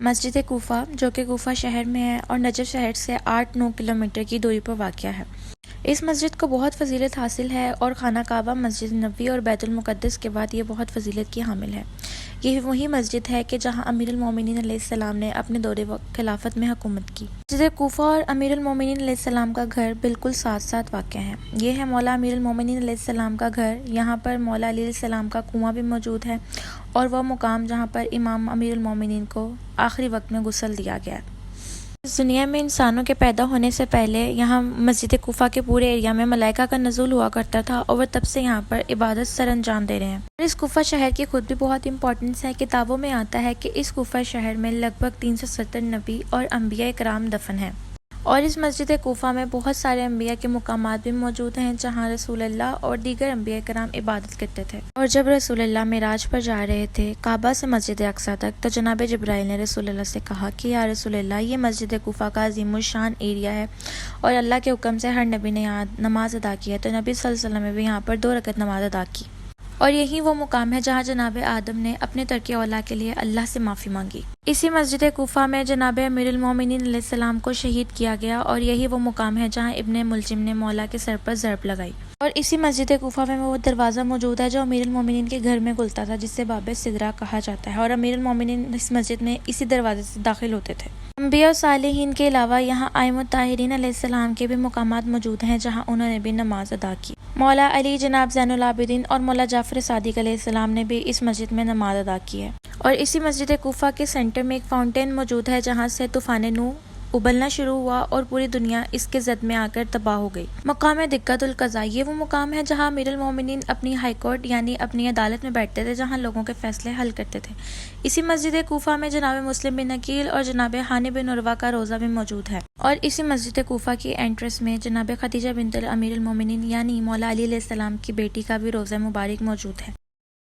مسجد کوفہ جو کہ کوفہ شہر میں ہے اور نجف شہر سے 8-9 کلومیٹر کی دوری پر واقع ہے۔ اس مسجد کو بہت فضیلت حاصل ہے اور خانہ کعبہ، مسجد نبوی اور بیت المقدس کے بعد یہ بہت فضیلت کی حامل ہے۔ یہ وہی مسجد ہے کہ جہاں امیر المومنین علیہ السلام نے اپنے دور خلافت میں حکومت کی۔ مسجد کوفہ اور امیر المومنین علیہ السلام کا گھر بالکل ساتھ ساتھ واقع ہیں۔ یہ ہے مولا امیر المومنین علیہ السلام کا گھر۔ یہاں پر مولا علی علیہ السلام کا کنواں بھی موجود ہے اور وہ مقام جہاں پر امام امیر المومنین کو آخری وقت میں غسل دیا گیا۔ اس دنیا میں انسانوں کے پیدا ہونے سے پہلے یہاں مسجد کوفہ کے پورے ایریا میں ملائکہ کا نزول ہوا کرتا تھا اور وہ تب سے یہاں پر عبادت سر انجام دے رہے ہیں۔ اور اس کوفہ شہر کی خود بھی بہت امپورٹنس ہے۔ کتابوں میں آتا ہے کہ اس کوفہ شہر میں لگ بھگ 370 نبی اور انبیاء کرام دفن ہیں، اور اس مسجد کوفہ میں بہت سارے انبیاء کے مقامات بھی موجود ہیں جہاں رسول اللہ اور دیگر انبیاء کرام عبادت کرتے تھے۔ اور جب رسول اللہ معراج پر جا رہے تھے کعبہ سے مسجد اقصیٰ تک، تو جناب جبرائیل نے رسول اللہ سے کہا کہ یا رسول اللہ، یہ مسجد کوفہ کا عظیم الشان ایریا ہے اور اللہ کے حکم سے ہر نبی نے یہاں نماز ادا کی ہے، تو نبی صلی اللہ علیہ وسلم نے بھی یہاں پر 2 رکعت نماز ادا کی۔ اور یہی وہ مقام ہے جہاں جناب آدم نے اپنے ترک اولا کے لیے اللہ سے معافی مانگی۔ اسی مسجد کوفہ میں جناب امیر المومنین علیہ السلام کو شہید کیا گیا، اور یہی وہ مقام ہے جہاں ابن ملجم نے مولا کے سر پر ضرب لگائی۔ اور اسی مسجد کوفہ میں وہ دروازہ موجود ہے جو امیر المومنین کے گھر میں کھلتا تھا، جسے باب سدرہ کہا جاتا ہے، اور امیر المومنین اس مسجد میں اسی دروازے سے داخل ہوتے تھے۔ انبیاء اور صالحین کے علاوہ یہاں ائمہ الطاہرین علیہ السلام کے بھی مقامات موجود ہیں جہاں انہوں نے بھی نماز ادا کی۔ مولا علی جناب زین العابدین اور مولا جعفر صادق علیہ السلام نے بھی اس مسجد میں نماز ادا کی ہے۔ اور اسی مسجد کوفہ کے سینٹر میں ایک فاؤنٹین موجود ہے جہاں سے طوفان نوح ابلنا شروع ہوا اور پوری دنیا اس کے زد میں آ کر تباہ ہو گئی۔ مقام دقت القضاء، یہ وہ مقام ہے جہاں امیر المومنین اپنی ہائی کورٹ یعنی اپنی عدالت میں بیٹھتے تھے، جہاں لوگوں کے فیصلے حل کرتے تھے۔ اسی مسجد کوفہ میں جناب مسلم بن عقیل اور جناب ہانی بن عروہ کا روضہ بھی موجود ہے۔ اور اسی مسجد کوفہ کی انٹرنس میں جناب خدیجہ بنت امیر المومنین یعنی مولا علی علیہ السلام کی بیٹی کا بھی روضہ مبارک موجود ہے۔